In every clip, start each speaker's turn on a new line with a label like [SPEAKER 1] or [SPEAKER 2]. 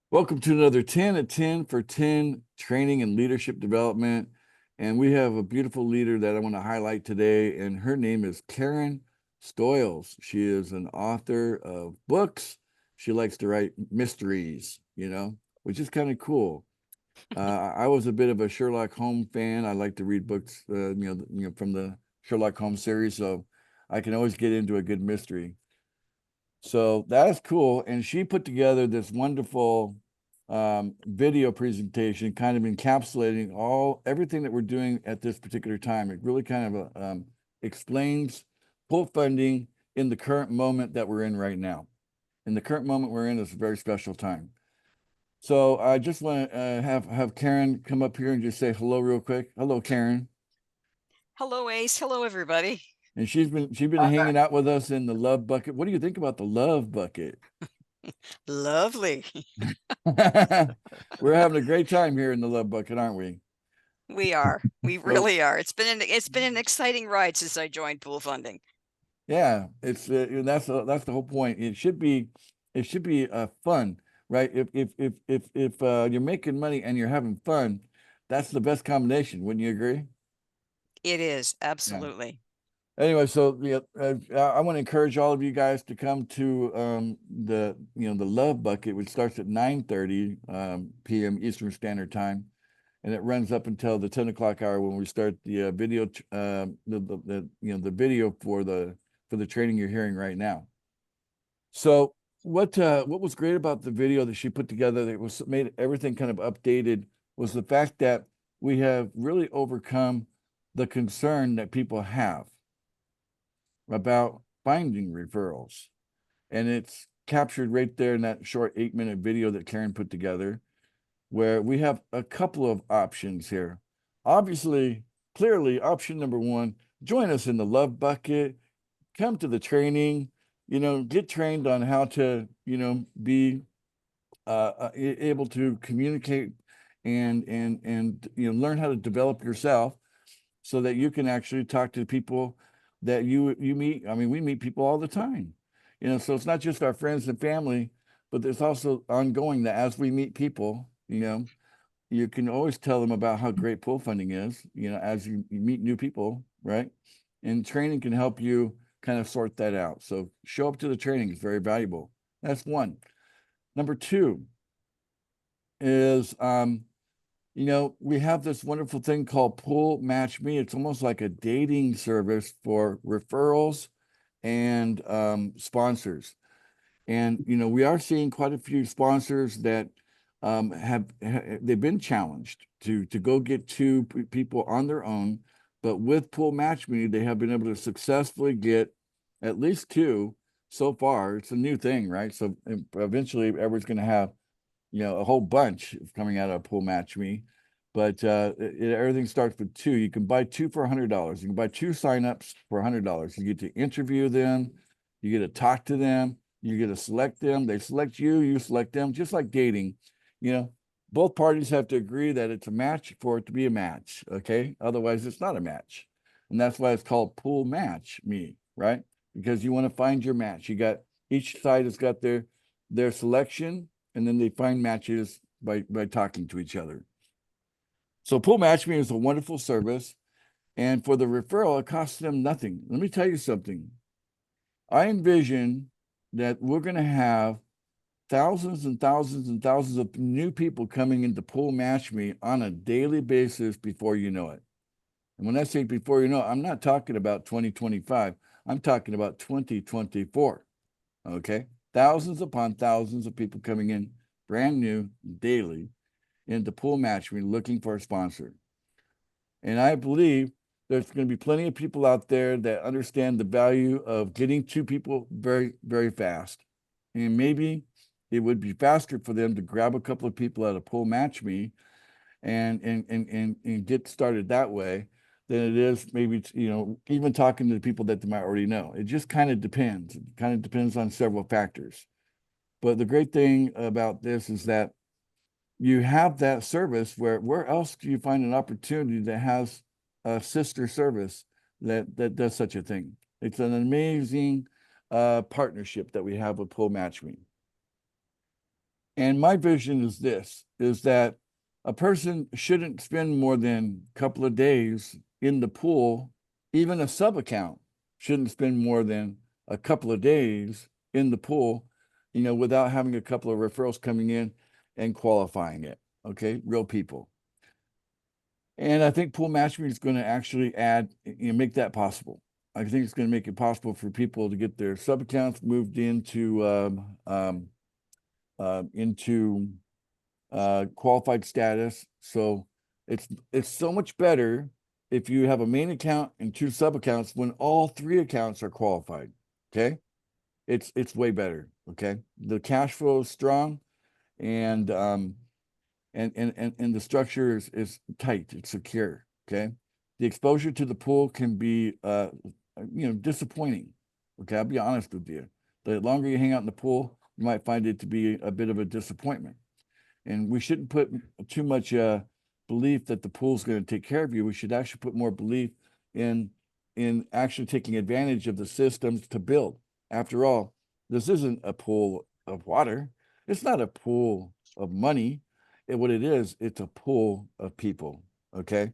[SPEAKER 1] Welcome to another 10 at 10 for 10 training and leadership development. And we have a beautiful leader that I want to highlight today, and her name is Karen Stoyles. She is an author of books. She likes to write mysteries, which is kind of cool. I was a bit of a Sherlock Holmes fan. I like to read books, from the Sherlock Holmes series, so I can always get into a good mystery. So that's cool. And she put together this wonderful video presentation, kind of encapsulating everything that we're doing at this particular time. It really kind of explains pool funding in the current moment that we're in right now. In the current moment we're in is a very special time. So I just want to have Karen come up here and just say hello real quick. Hello, Karen.
[SPEAKER 2] Hello, Ace. Hello, everybody.
[SPEAKER 1] And she's been hanging out with us in the love bucket. What do you think about the love bucket?
[SPEAKER 2] Lovely.
[SPEAKER 1] We're having a great time here in the love bucket, aren't we?
[SPEAKER 2] We are. We
[SPEAKER 1] So
[SPEAKER 2] really are. It's been an exciting ride since I joined pool funding.
[SPEAKER 1] yeah, it's that's the whole point. It should be fun, right? If you're making money and you're having fun, that's the best combination. Wouldn't you agree?
[SPEAKER 2] It is
[SPEAKER 1] Yeah.
[SPEAKER 2] absolutely.
[SPEAKER 1] Anyway, so yeah, I want to encourage all of you guys to come to the Love Bucket, which starts at 9:30 p.m. Eastern Standard Time, and it runs up until the 10 o'clock hour when we start the video the video for the training you're hearing right now. So what was great about the video that she put together that was made everything kind of updated was the fact that we have really overcome the concern that people have about finding referrals. And it's captured right there in that short 8-minute video that Karen put together, where we have a couple of options here. Obviously, clearly, option number one, join us in the love bucket, come to the training, get trained on how to, be able to communicate and learn how to develop yourself so that you can actually talk to people that you meet. I mean, we meet people all the time, so it's not just our friends and family, but there's also ongoing that as we meet people, you can always tell them about how great pool funding is, as you meet new people, right? And training can help you kind of sort that out. So show up to the training is very valuable. That's one. Number two is we have this wonderful thing called Pool Match Me. It's almost like a dating service for referrals and sponsors. And we are seeing quite a few sponsors that they've been challenged to go get two people on their own, but with Pool Match Me, they have been able to successfully get at least two so far. It's a new thing, right? So eventually, everyone's going to have a whole bunch coming out of Pool Match Me. But everything starts with two. You can buy two for $100. You can buy two signups for $100. You get to interview them, you get to talk to them, you get to select them. They select you, you select them, just like dating. You know, both parties have to agree that it's a match for it to be a match. Okay. Otherwise, it's not a match. And that's why it's called Pool Match Me, right? Because you want to find your match. You got each side has got their selection, and then they find matches by talking to each other. So Pool Match Me is a wonderful service. And for the referral, it costs them nothing. Let me tell you something. I envision that we're going to have thousands and thousands and thousands of new people coming into Pool Match Me on a daily basis before you know it. And when I say before you know it, I'm not talking about 2025. I'm talking about 2024. Okay. Thousands upon thousands of people coming in brand new daily into Pool Match Me looking for a sponsor. And I believe there's going to be plenty of people out there that understand the value of getting two people very, very fast. And maybe it would be faster for them to grab a couple of people at a Pool Match Me and get started that way than it is maybe even talking to the people that they might already know. It just kind of depends. It kind of depends on several factors. But the great thing about this is that you have that service where else do you find an opportunity that has a sister service that does such a thing? It's an amazing partnership that we have with Pull Match Me. And my vision is this, is that a person shouldn't spend more than a couple of days in the pool. Even a sub account shouldn't spend more than a couple of days in the pool, without having a couple of referrals coming in and qualifying it. Okay, real people. And I think pool matchmaking is going to actually make that possible. I think it's going to make it possible for people to get their sub accounts moved into qualified status. So it's so much better if you have a main account and two sub accounts when all three accounts are qualified. Okay, it's way better. Okay, the cash flow is strong, and and the structure is tight, it's secure. Okay, the exposure to the pool can be disappointing. Okay, I'll be honest with you. The longer you hang out in the pool, you might find it to be a bit of a disappointment. And we shouldn't put too much belief that the pool's going to take care of you. We should actually put more belief in actually taking advantage of the systems to build. After all, this isn't a pool of water. It's not a pool of money. What it is, it's a pool of people. Okay.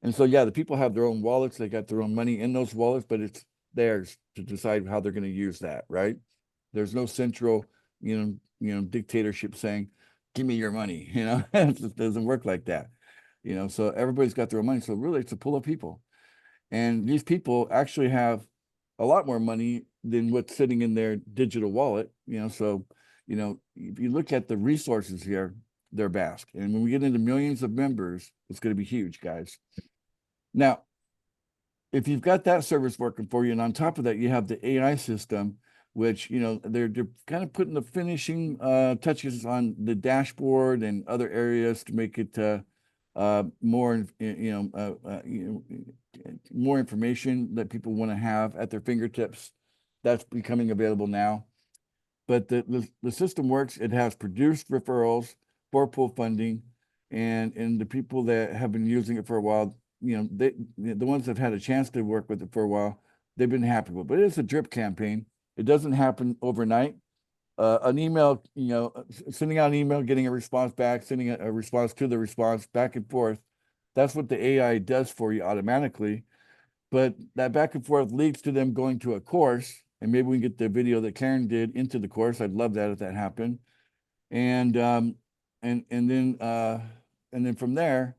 [SPEAKER 1] And so, yeah, the people have their own wallets. They got their own money in those wallets, but it's theirs to decide how they're going to use that. Right. There's no central, dictatorship saying, give me your money. It just doesn't work like that. So everybody's got their own money. So really, it's a pool of people. And these people actually have a lot more money than what's sitting in their digital wallet. So, if you look at the resources here, they're vast. And when we get into millions of members, it's going to be huge, guys. Now, if you've got that service working for you, and on top of that, you have the AI system, which they're kind of putting the finishing touches on the dashboard and other areas to make it more more information that people want to have at their fingertips. That's becoming available now. But the system works. It has produced referrals for pool funding, and the people that have been using it for a while, the ones that have had a chance to work with it for a while, they've been happy with it. But it's a drip campaign. It doesn't happen overnight. An email, sending out an email, getting a response back, sending a response to the response, back and forth. That's what the AI does for you automatically. But that back and forth leads to them going to a course, and maybe we can get the video that Karen did into the course. I'd love that if that happened. And then from there,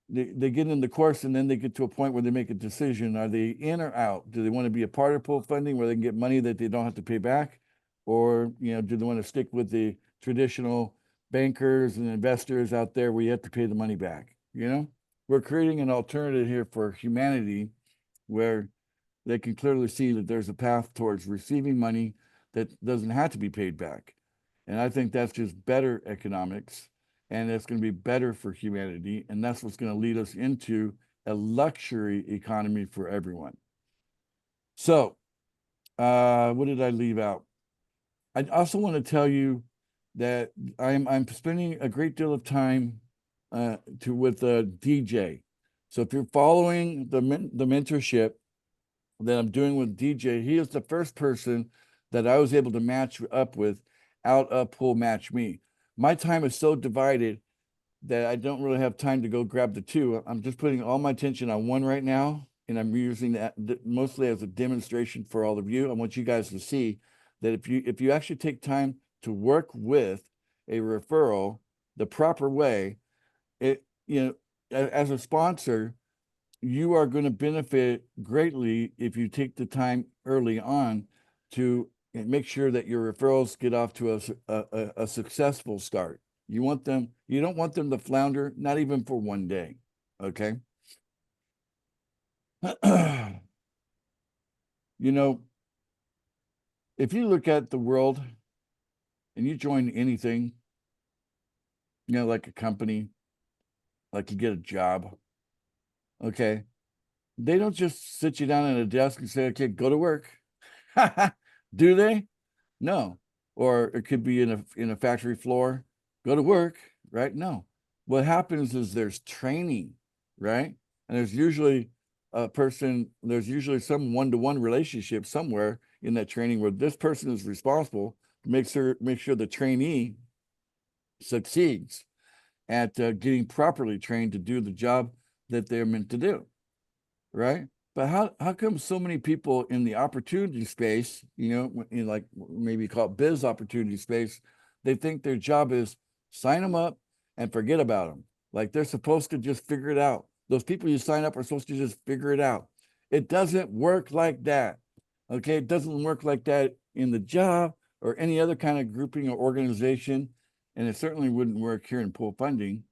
[SPEAKER 1] they get in the course, and then they get to a point where they make a decision. Are they in or out? Do they want to be a part of pool funding where they can get money that they don't have to pay back? Or, do they want to stick with the traditional bankers and investors out there where you have to pay the money back? We're creating an alternative here for humanity where they can clearly see that there's a path towards receiving money that doesn't have to be paid back. And I think that's just better economics, and it's going to be better for humanity. And that's what's going to lead us into a luxury economy for everyone. So, what did I leave out? I also want to tell you that I'm spending a great deal of time with DJ. So if you're following the mentorship that I'm doing with DJ, he is the first person that I was able to match up with out of Pool Match Me. My time is so divided that I don't really have time to go grab the two. I'm just putting all my attention on one right now, and I'm using that mostly as a demonstration for all of you. I want you guys to see that if you actually take time to work with a referral the proper way, as a sponsor, you are going to benefit greatly if you take the time early on to make sure that your referrals get off to a successful start. You don't want them to flounder, not even for one day. Okay. If you look at the world and you join anything, like a company, like you get a job, okay, they don't just sit you down at a desk and say, okay, go to work. Do they? No. Or it could be in a factory floor, go to work, right? No. What happens is there's training, right? And there's usually some one-to-one relationship somewhere in that training where this person is responsible to make sure the trainee succeeds at getting properly trained to do the job that they're meant to do, right? But how come so many people in the opportunity space, like maybe call it biz opportunity space, they think their job is sign them up and forget about them. Like they're supposed to just figure it out. Those people you sign up are supposed to just figure it out. It doesn't work like that. Okay, it doesn't work like that in the job or any other kind of grouping or organization, and it certainly wouldn't work here in pool funding.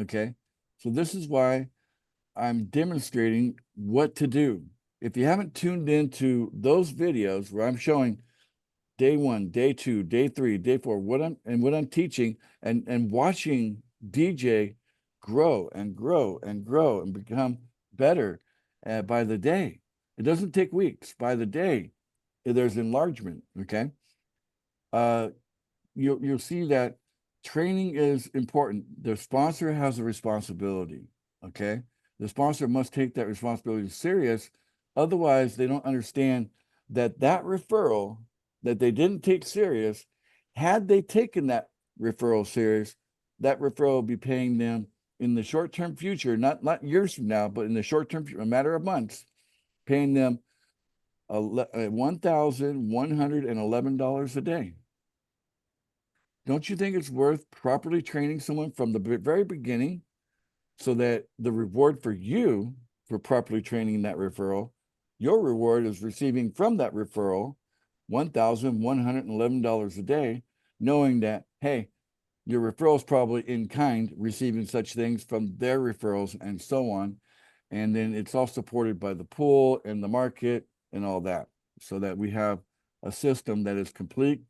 [SPEAKER 1] Okay, so this is why I'm demonstrating what to do. If you haven't tuned into those videos where I'm showing day 1, day 2, day 3, day 4, what I'm teaching and watching DJ grow and grow and grow and become better by the day. It doesn't take weeks. By the day, there's enlargement. Okay. You'll see that training is important. The sponsor has a responsibility. Okay. The sponsor must take that responsibility serious. Otherwise, they don't understand that referral that they didn't take serious, had they taken that referral serious, that referral will be paying them in the short-term future, not years from now, but in the short-term, a matter of months, paying them $1,111 a day. Don't you think it's worth properly training someone from the very beginning so that the reward for you for properly training that referral, your reward is receiving from that referral $1,111 a day, knowing that, hey, your referral is probably in kind, receiving such things from their referrals and so on. And then it's all supported by the pool and the market and all that, so that we have a system that is complete.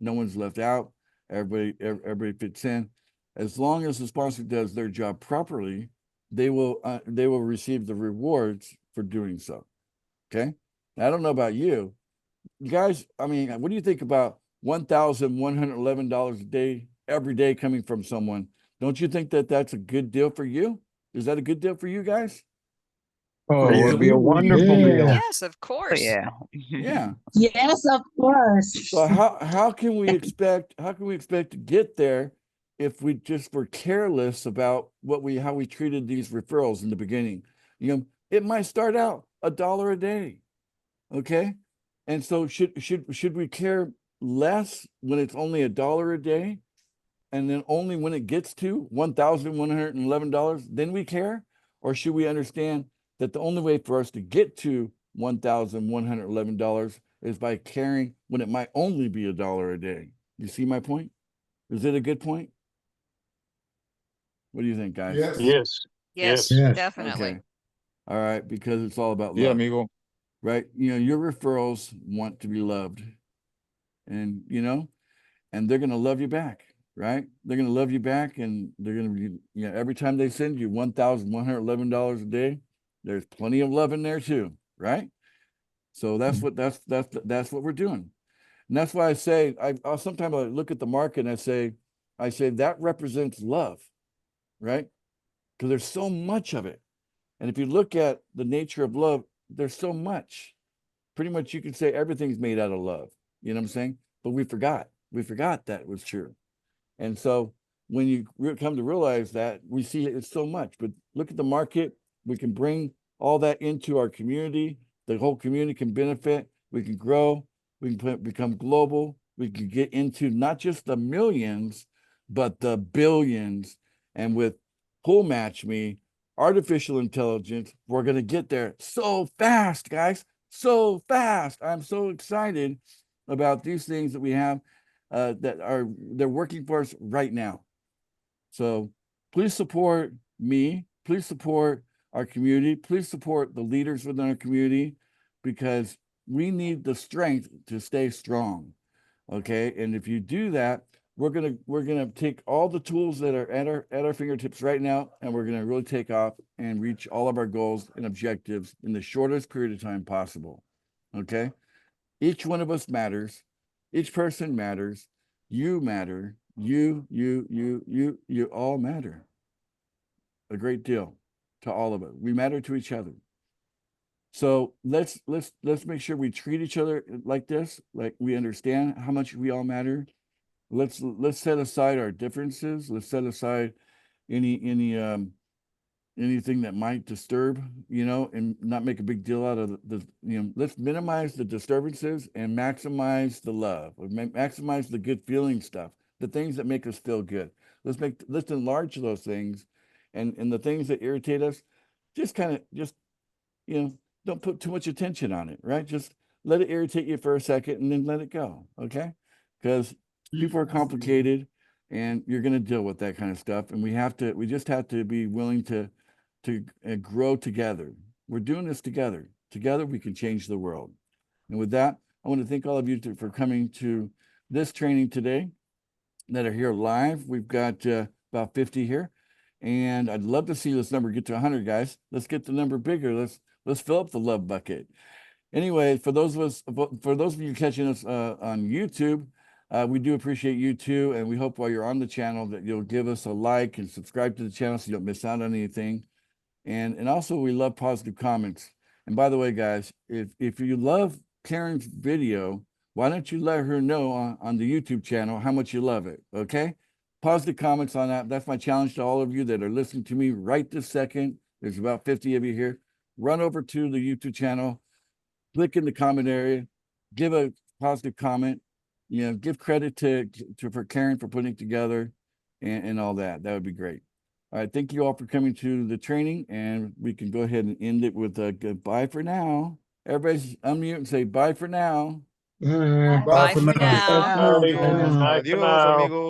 [SPEAKER 1] No one's left out. Everybody fits in. As long as the sponsor does their job properly, they will receive the rewards for doing so. Okay. I don't know about you guys. I mean, what do you think about $1,111 a day every day coming from someone? Don't you think that that's a good deal for you? Is that a good deal for you guys?
[SPEAKER 3] Oh, it would be a
[SPEAKER 4] Absolutely,
[SPEAKER 3] wonderful
[SPEAKER 4] yeah.
[SPEAKER 3] deal.
[SPEAKER 2] Yes, of course.
[SPEAKER 5] Yeah.
[SPEAKER 1] Yeah.
[SPEAKER 4] Yes, of course.
[SPEAKER 1] So how can we expect to get there if we just were careless about how we treated these referrals in the beginning? It might start out $1 a day. Okay. And so should we care less when it's only $1 a day? And then only when it gets to $1,111, then we care? Or should we understand that the only way for us to get to $1,111 is by caring when it might only be $1 a day? You see my point? Is it a good point? What do you think, guys?
[SPEAKER 4] Yes.
[SPEAKER 3] Yes.
[SPEAKER 2] Yes,
[SPEAKER 4] Yes.
[SPEAKER 2] definitely.
[SPEAKER 1] Okay. All right, because it's all about
[SPEAKER 3] Yeah,
[SPEAKER 1] love,
[SPEAKER 3] amigo.
[SPEAKER 1] right? Your referrals want to be loved, and and they're going to love you back, right? They're going to love you back, and they're going to be, every time they send you $1,111 a day, there's plenty of love in there too, right? So that's what we're doing, and that's why I say I'll sometimes I look at the market and I say that represents love, right? Because there's so much of it, and if you look at the nature of love, there's so much. Pretty much, you could say everything's made out of love. You know what I'm saying? But we forgot that was true. And so when you come to realize that, we see it's so much. But look at the market. We can bring all that into our community. The whole community can benefit. We can grow. We can become global. We can get into not just the millions, but the billions. And with Pool Match Me, artificial intelligence, we're going to get there so fast, guys. So fast. I'm so excited about these things that we have they're working for us right now. So please support me. Please support our community. Please support the leaders within our community, because we need the strength to stay strong. Okay. And if you do that, we're gonna take all the tools that are at our fingertips right now, and we're gonna really take off and reach all of our goals and objectives in the shortest period of time possible. Okay. Each one of us matters. Each person matters. You matter. You all matter a great deal to all of us. We matter to each other. So let's make sure we treat each other like this, like we understand how much we all matter, let's set aside our differences. Let's set aside anything that might disturb, and not make a big deal out of let's minimize the disturbances and maximize the love, or maximize the good feeling stuff, the things that make us feel good. Let's enlarge those things, and the things that irritate us, just don't put too much attention on it, right? Just let it irritate you for a second and then let it go, okay? Because people are complicated, and you're going to deal with that kind of stuff, and we just have to be willing to grow together. We're doing this together. Together we can change the world. And with that, I want to thank all of you for coming to this training today that are here live. We've got about 50 here, and I'd love to see this number get to 100, guys. Let's get the number bigger. Let's fill up the love bucket. Anyway, for those of you catching us on YouTube, we do appreciate you too, and we hope while you're on the channel that you'll give us a like and subscribe to the channel so you don't miss out on anything. And also, we love positive comments. And by the way, guys, if you love Karen's video, why don't you let her know on the YouTube channel how much you love it, okay? Positive comments on that. That's my challenge to all of you that are listening to me right this second. There's about 50 of you here. Run over to the YouTube channel, click in the comment area, give a positive comment, give credit to for Karen for putting it together and all that. That would be great. All right, thank you all for coming to the training, and we can go ahead and end it with a goodbye for now. Everybody's unmute and say bye for now.
[SPEAKER 2] Bye for now.
[SPEAKER 3] Bye for now.
[SPEAKER 5] Adiós, amigos.